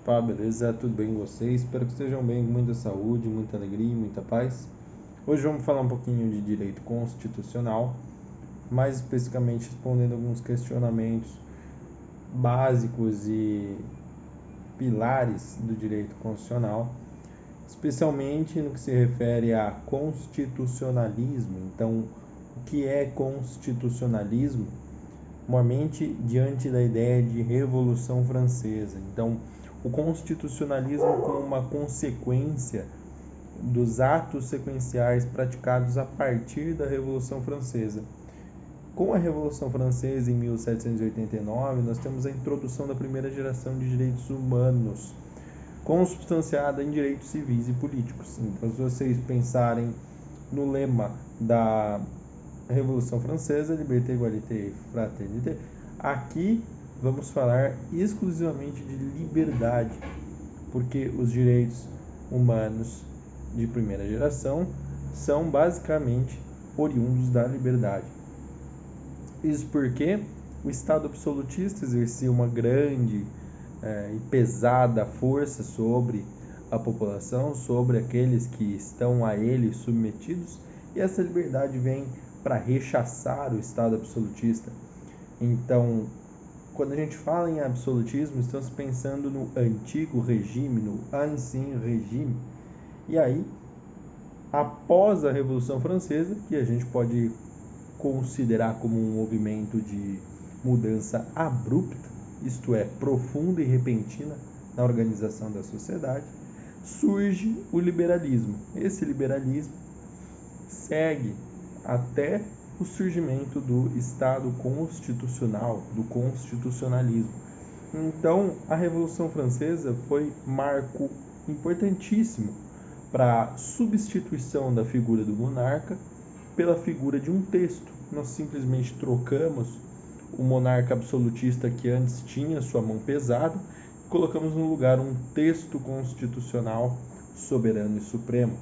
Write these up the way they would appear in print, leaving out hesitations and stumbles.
Pá, beleza? Tudo bem com vocês? Espero que estejam bem, com muita saúde, muita alegria e muita paz. Hoje vamos falar um pouquinho de direito constitucional, mais especificamente respondendo alguns questionamentos básicos e pilares do direito constitucional, especialmente no que se refere a constitucionalismo. Então, o que é constitucionalismo? Normalmente diante da ideia de Revolução Francesa. Então, o constitucionalismo como uma consequência dos atos sequenciais praticados a partir da Revolução Francesa. Com a Revolução Francesa, em 1789, nós temos a introdução da primeira geração de direitos humanos, consubstanciada em direitos civis e políticos. Então, se vocês pensarem no lema da Revolução Francesa, Liberté, Égalité et Fraternité, aqui vamos falar exclusivamente de liberdade, porque os direitos humanos de primeira geração são basicamente oriundos da liberdade. Isso porque o Estado absolutista exercia uma grande e pesada força sobre a população, sobre aqueles que estão a ele submetidos, e essa liberdade vem para rechaçar o Estado absolutista. Então, quando a gente fala em absolutismo, estamos pensando no antigo regime, no ancien regime. E aí, após a Revolução Francesa, que a gente pode considerar como um movimento de mudança abrupta, isto é, profunda e repentina na organização da sociedade, surge o liberalismo. Esse liberalismo segue até o surgimento do Estado constitucional, do constitucionalismo. Então, a Revolução Francesa foi marco importantíssimo para a substituição da figura do monarca pela figura de um texto. Nós simplesmente trocamos o monarca absolutista que antes tinha sua mão pesada e colocamos no lugar um texto constitucional soberano e supremo,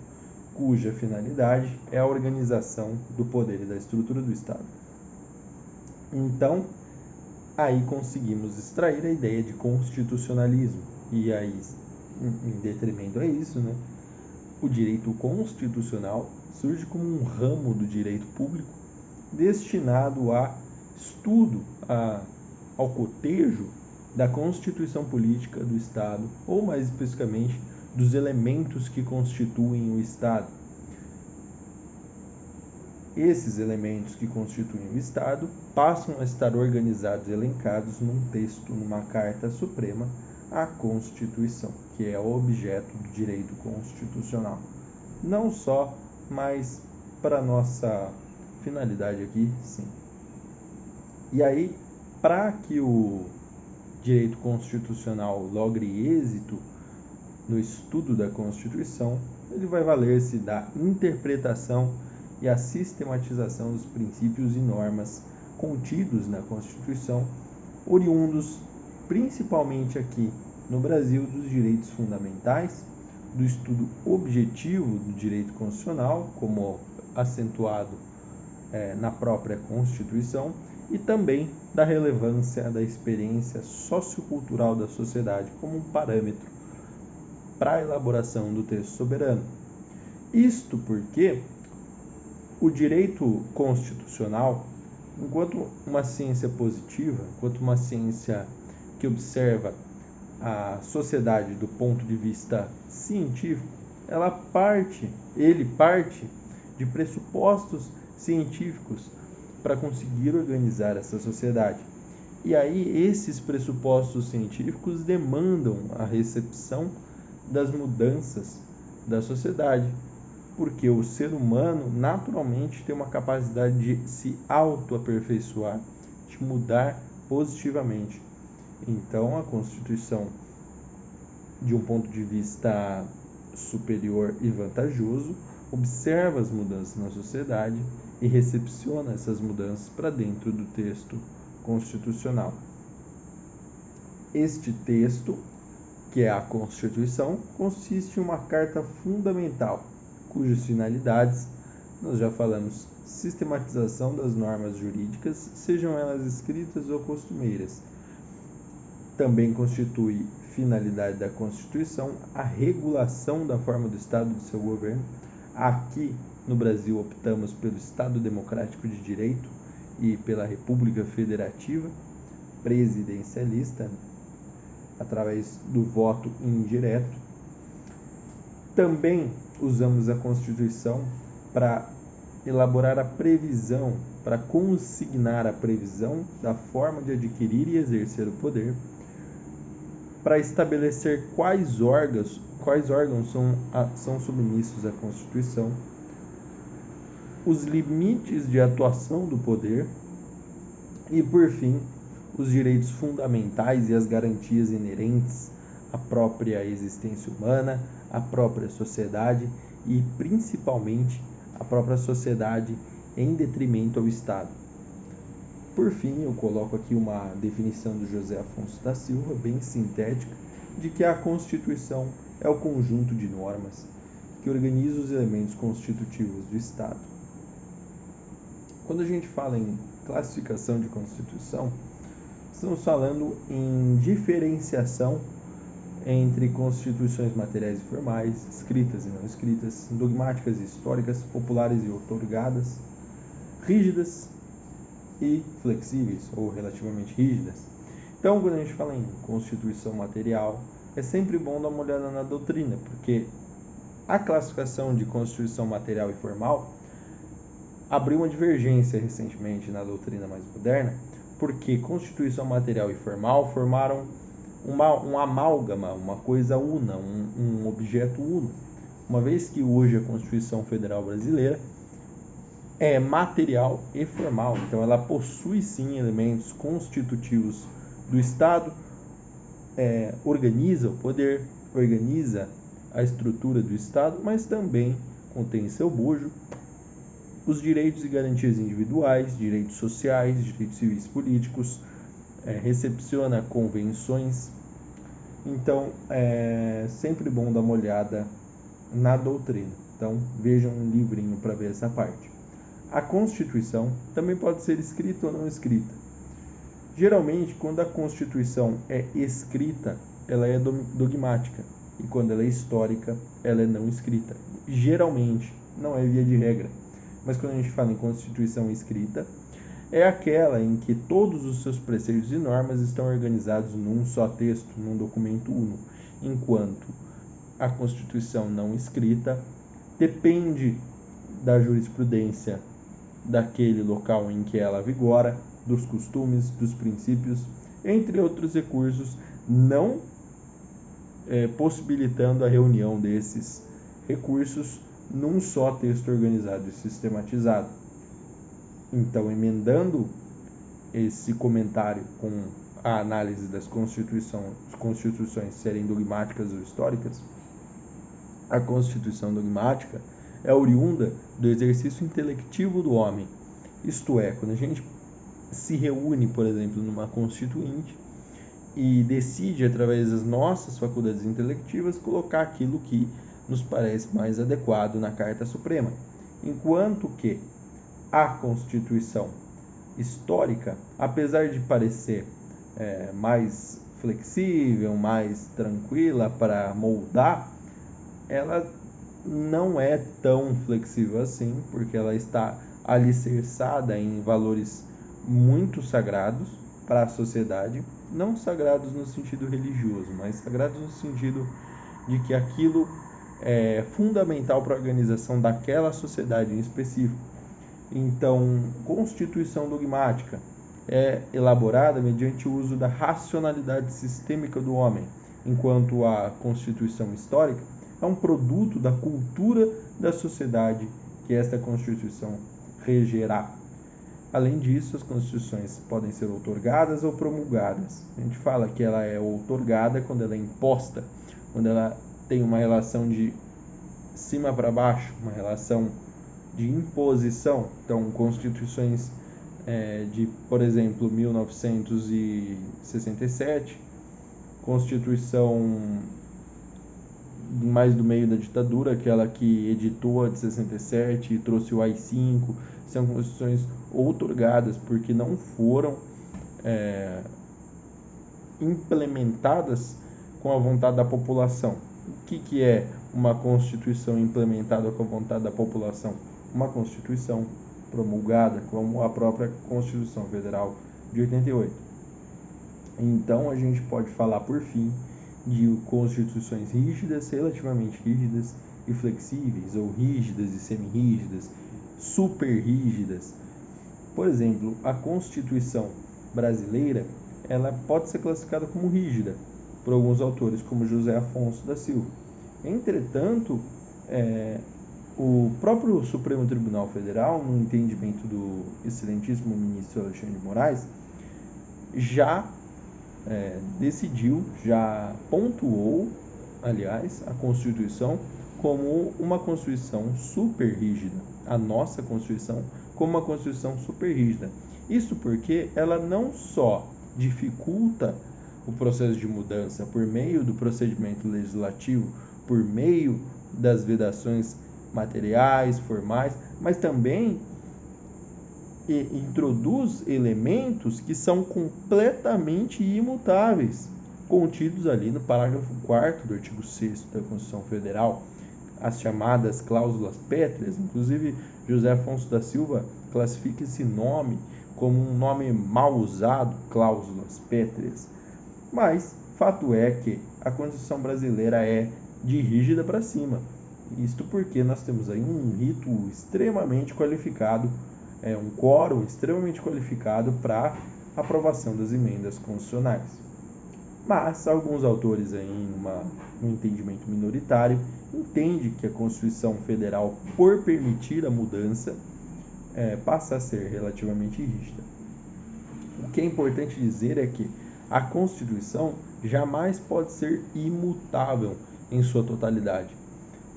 cuja finalidade é a organização do poder e da estrutura do Estado. Então, aí conseguimos extrair a ideia de constitucionalismo. E aí, em detrimento a isso, o direito constitucional surge como um ramo do direito público destinado a estudo, ao cotejo da constituição política do Estado, ou mais especificamente, dos elementos que constituem o Estado. Esses elementos que constituem o Estado passam a estar organizados e elencados num texto, numa Carta Suprema, a Constituição, que é o objeto do direito constitucional. Não só, mas para nossa finalidade aqui, sim. E aí, para que o direito constitucional logre êxito no estudo da Constituição, ele vai valer-se da interpretação e a sistematização dos princípios e normas contidos na Constituição, oriundos principalmente aqui no Brasil dos direitos fundamentais, do estudo objetivo do direito constitucional, como acentuado na própria Constituição, e também da relevância da experiência sociocultural da sociedade como um parâmetro para a elaboração do texto soberano. Isto porque o direito constitucional, enquanto uma ciência positiva, enquanto uma ciência que observa a sociedade do ponto de vista científico, ele parte de pressupostos científicos para conseguir organizar essa sociedade. E aí esses pressupostos científicos demandam a recepção das mudanças da sociedade, porque o ser humano naturalmente tem uma capacidade de se autoaperfeiçoar, de mudar positivamente. Então, a Constituição, de um ponto de vista superior e vantajoso, observa as mudanças na sociedade e recepciona essas mudanças para dentro do texto constitucional. Este texto, que é a Constituição, consiste em uma carta fundamental, cujas finalidades, nós já falamos, sistematização das normas jurídicas, sejam elas escritas ou costumeiras. Também constitui finalidade da Constituição a regulação da forma do Estado de seu governo. Aqui no Brasil optamos pelo Estado Democrático de Direito e pela República Federativa Presidencialista, através do voto indireto. Também usamos a Constituição para elaborar a previsão, para consignar a previsão da forma de adquirir e exercer o poder, para estabelecer quais órgãos são submissos à Constituição, os limites de atuação do poder e, por fim, os direitos fundamentais e as garantias inerentes à própria existência humana, à própria sociedade e, principalmente, à própria sociedade em detrimento ao Estado. Por fim, eu coloco aqui uma definição do José Afonso da Silva, bem sintética, de que a Constituição é o conjunto de normas que organiza os elementos constitutivos do Estado. Quando a gente fala em classificação de Constituição, estamos falando em diferenciação entre constituições materiais e formais, escritas e não escritas, dogmáticas e históricas, populares e outorgadas, rígidas e flexíveis, ou relativamente rígidas. Então, quando a gente fala em constituição material, é sempre bom dar uma olhada na doutrina, porque a classificação de constituição material e formal abriu uma divergência recentemente na doutrina mais moderna, porque constituição material e formal formaram um amálgama, uma coisa una, um objeto uno, uma vez que hoje a Constituição Federal Brasileira é material e formal, então ela possui sim elementos constitutivos do Estado, organiza o poder, organiza a estrutura do Estado, mas também contém em seu bojo os direitos e garantias individuais, direitos sociais, direitos civis e políticos, recepciona convenções. Então, é sempre bom dar uma olhada na doutrina. Então, vejam um livrinho para ver essa parte. A Constituição também pode ser escrita ou não escrita. Geralmente, quando a Constituição é escrita, ela é dogmática. E quando ela é histórica, ela é não escrita. Geralmente, não é via de regra. Mas quando a gente fala em Constituição escrita, é aquela em que todos os seus preceitos e normas estão organizados num só texto, num documento uno, enquanto a Constituição não escrita depende da jurisprudência daquele local em que ela vigora, dos costumes, dos princípios, entre outros recursos, não possibilitando a reunião desses recursos num só texto organizado e sistematizado. Então, emendando esse comentário com a análise das constituições serem dogmáticas ou históricas, a Constituição dogmática é oriunda do exercício intelectivo do homem. Isto é, quando a gente se reúne, por exemplo, numa constituinte e decide, através das nossas faculdades intelectivas, colocar aquilo que nos parece mais adequado na Carta Suprema. Enquanto que a Constituição histórica, apesar de parecer mais flexível, mais tranquila para moldar, ela não é tão flexível assim, porque ela está alicerçada em valores muito sagrados para a sociedade, não sagrados no sentido religioso, mas sagrados no sentido de que aquilo é fundamental para a organização daquela sociedade em específico. Então, Constituição dogmática é elaborada mediante o uso da racionalidade sistêmica do homem, enquanto a Constituição histórica é um produto da cultura da sociedade que esta Constituição regerá. Além disso, as constituições podem ser outorgadas ou promulgadas. A gente fala que ela é outorgada quando ela é imposta, quando ela tem uma relação de cima para baixo, uma relação de imposição. Então, constituições de, por exemplo, 1967, Constituição mais do meio da ditadura, aquela que editou a de 67 e trouxe o AI-5, são constituições outorgadas porque não foram implementadas com a vontade da população. O que é uma Constituição implementada com a vontade da população? Uma Constituição promulgada como a própria Constituição Federal de 88. Então a gente pode falar, por fim, de constituições rígidas, relativamente rígidas e flexíveis, ou rígidas e semi-rígidas, super rígidas. Por exemplo, a Constituição brasileira, ela pode ser classificada como rígida por alguns autores, como José Afonso da Silva. Entretanto, o próprio Supremo Tribunal Federal, no entendimento do excelentíssimo ministro Alexandre de Moraes, já decidiu, já pontuou, aliás, a Constituição como uma Constituição super rígida, a nossa Constituição como uma Constituição super rígida. Isso porque ela não só dificulta o processo de mudança por meio do procedimento legislativo, por meio das vedações materiais, formais, mas também introduz elementos que são completamente imutáveis, contidos ali no parágrafo 4º do artigo 6º da Constituição Federal, as chamadas cláusulas pétreas. Inclusive, José Afonso da Silva classifica esse nome como um nome mal usado, cláusulas pétreas. Mas, fato é que a Constituição brasileira é de rígida para cima. Isto porque nós temos aí um rito extremamente qualificado, um quórum extremamente qualificado para aprovação das emendas constitucionais. Mas alguns autores aí, num entendimento minoritário, entendem que a Constituição Federal, por permitir a mudança, passa a ser relativamente rígida. O que é importante dizer é que a Constituição jamais pode ser imutável em sua totalidade.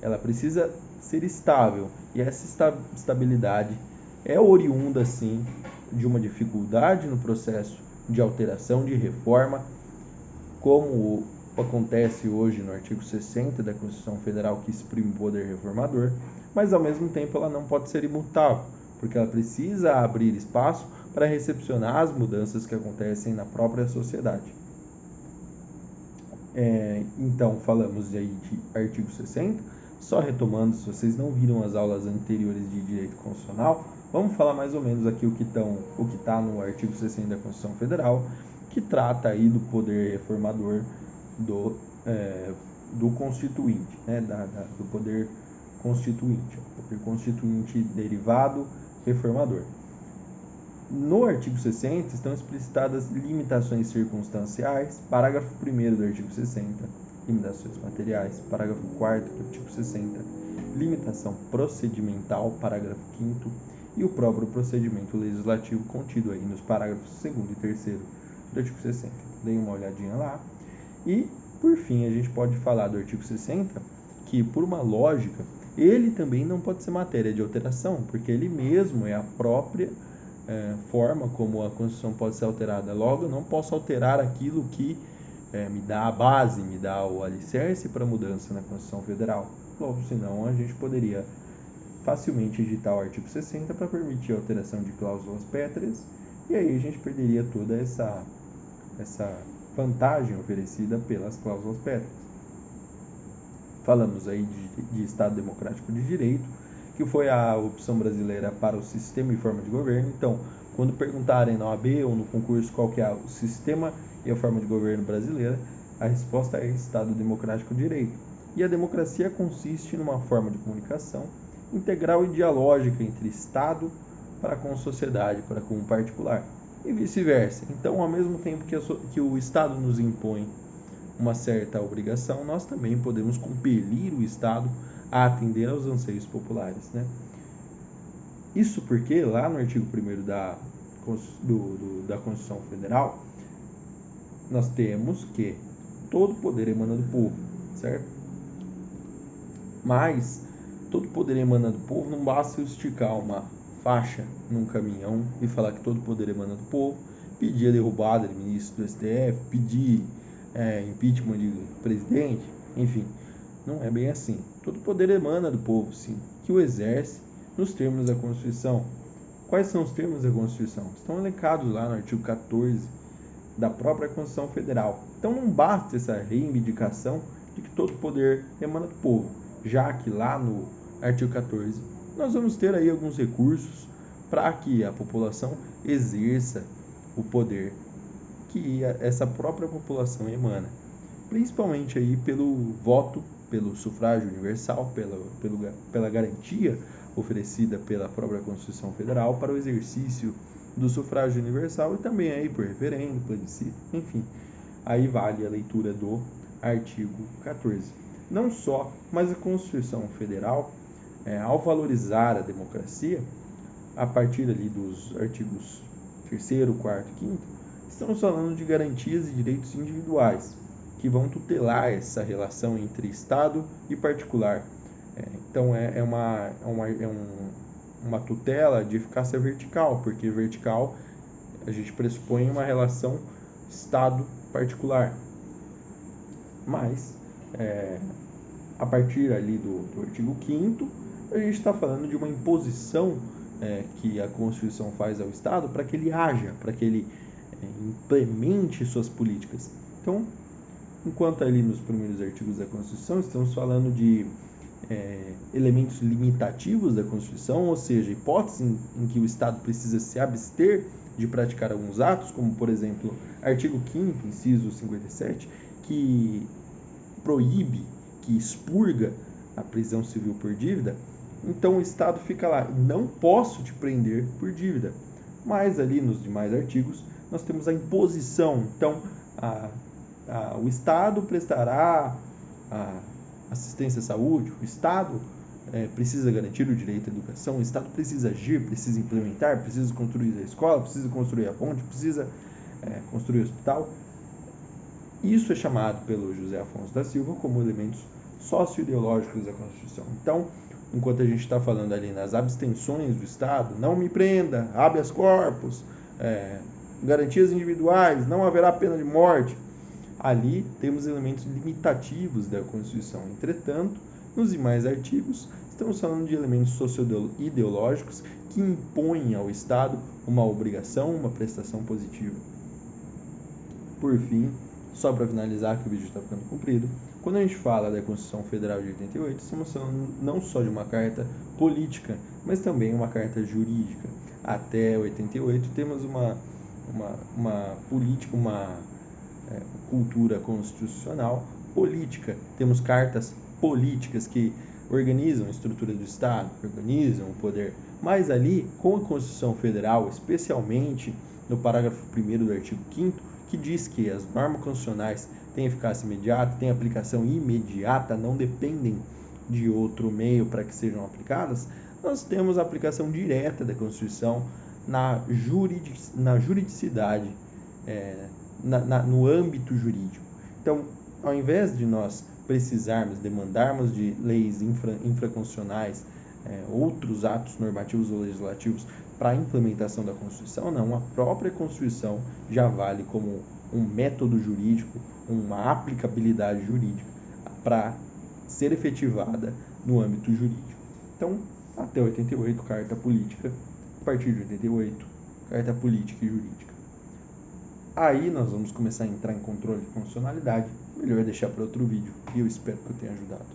Ela precisa ser estável, e essa estabilidade é oriunda, sim, de uma dificuldade no processo de alteração, de reforma, como acontece hoje no artigo 60 da Constituição Federal, que exprime o poder reformador, mas ao mesmo tempo ela não pode ser imutável, porque ela precisa abrir espaço para recepcionar as mudanças que acontecem na própria sociedade. Então, falamos aí de artigo 60, só retomando, se vocês não viram as aulas anteriores de Direito Constitucional, vamos falar mais ou menos aqui o que está no artigo 60 da Constituição Federal, que trata aí do poder reformador do constituinte, do poder constituinte derivado reformador. No artigo 60 estão explicitadas limitações circunstanciais, parágrafo 1º do artigo 60, limitações materiais, parágrafo 4º do artigo 60, limitação procedimental, parágrafo 5º, e o próprio procedimento legislativo contido aí nos parágrafos 2º e 3º do artigo 60. Deem uma olhadinha lá. E, por fim, a gente pode falar do artigo 60, que, por uma lógica, ele também não pode ser matéria de alteração, porque ele mesmo é a própria forma como a Constituição pode ser alterada. Logo, eu não posso alterar aquilo que me dá a base, me dá o alicerce para mudança na Constituição Federal. Logo, senão, a gente poderia facilmente editar o artigo 60 para permitir a alteração de cláusulas pétreas, e aí a gente perderia toda essa vantagem oferecida pelas cláusulas pétreas. Falamos aí de Estado Democrático de Direito, que foi a opção brasileira para o sistema e forma de governo. Então, quando perguntarem na OAB ou no concurso qual que é o sistema e a forma de governo brasileira, a resposta é Estado Democrático de Direito. E a democracia consiste numa forma de comunicação integral e dialógica entre Estado para com a sociedade, para com o particular, e vice-versa. Então, ao mesmo tempo que o Estado nos impõe uma certa obrigação, nós também podemos compelir o Estado a atender aos anseios populares, Isso porque lá no artigo 1º da Constituição Federal, nós temos que todo poder emana do povo, certo? Mas todo poder emana do povo, não basta eu esticar uma faixa num caminhão e falar que todo poder emana do povo, pedir a derrubada de ministro do STF, pedir impeachment de presidente, enfim, não é bem assim. Todo poder emana do povo, sim, que o exerce nos termos da Constituição. Quais são os termos da Constituição? Estão elencados lá no artigo 14 da própria Constituição Federal. Então não basta essa reivindicação de que todo poder emana do povo, já que lá no artigo 14 nós vamos ter aí alguns recursos para que a população exerça o poder que essa própria população emana, principalmente aí pelo voto, pelo sufrágio universal, pela garantia oferecida pela própria Constituição Federal para o exercício do sufrágio universal e também aí por referendo, plebiscito, enfim. Aí vale a leitura do artigo 14. Não só, mas a Constituição Federal, ao valorizar a democracia, a partir ali dos artigos 3º, 4º e 5º, estamos falando de garantias e direitos individuais, que vão tutelar essa relação entre Estado e particular. Então, é uma tutela de eficácia vertical, porque vertical a gente pressupõe uma relação Estado-particular. Mas, a partir ali do artigo 5º, a gente está falando de uma imposição que a Constituição faz ao Estado para que ele haja, para que ele implemente suas políticas. Então, enquanto ali nos primeiros artigos da Constituição estamos falando de elementos limitativos da Constituição, ou seja, hipóteses em que o Estado precisa se abster de praticar alguns atos, como por exemplo, artigo 5º, inciso 57, que proíbe, que expurga a prisão civil por dívida. Então o Estado fica lá, não posso te prender por dívida. Mas ali nos demais artigos nós temos a imposição. Então o Estado prestará assistência à saúde, o Estado precisa garantir o direito à educação, o Estado precisa agir, precisa implementar, precisa construir a escola, precisa construir a ponte, precisa construir o hospital. Isso é chamado pelo José Afonso da Silva como elementos socio-ideológicos da Constituição. Então, enquanto a gente está falando ali nas abstenções do Estado, não me prenda, habeas corpus, garantias individuais, não haverá pena de morte, ali temos elementos limitativos da Constituição. Entretanto, nos demais artigos, estamos falando de elementos socio-ideológicos que impõem ao Estado uma obrigação, uma prestação positiva. Por fim, só para finalizar, que o vídeo está ficando comprido, quando a gente fala da Constituição Federal de 88, estamos falando não só de uma carta política, mas também uma carta jurídica. Até 88 temos uma política, uma cultura constitucional política. Temos cartas políticas que organizam a estrutura do Estado, que organizam o poder. Mas ali, com a Constituição Federal, especialmente no parágrafo 1º do artigo 5º, que diz que as normas constitucionais têm eficácia imediata, têm aplicação imediata, não dependem de outro meio para que sejam aplicadas, nós temos a aplicação direta da Constituição na juridicidade, no âmbito jurídico. Então, ao invés de nós precisarmos, demandarmos de leis infraconstitucionais, outros atos normativos ou legislativos para a implementação da Constituição, não, a própria Constituição já vale como um método jurídico, uma aplicabilidade jurídica para ser efetivada no âmbito jurídico. Então, até 88, carta política, a partir de 88, carta política e jurídica. Aí nós vamos começar a entrar em controle de constitucionalidade, melhor deixar para outro vídeo, e eu espero que eu tenha ajudado.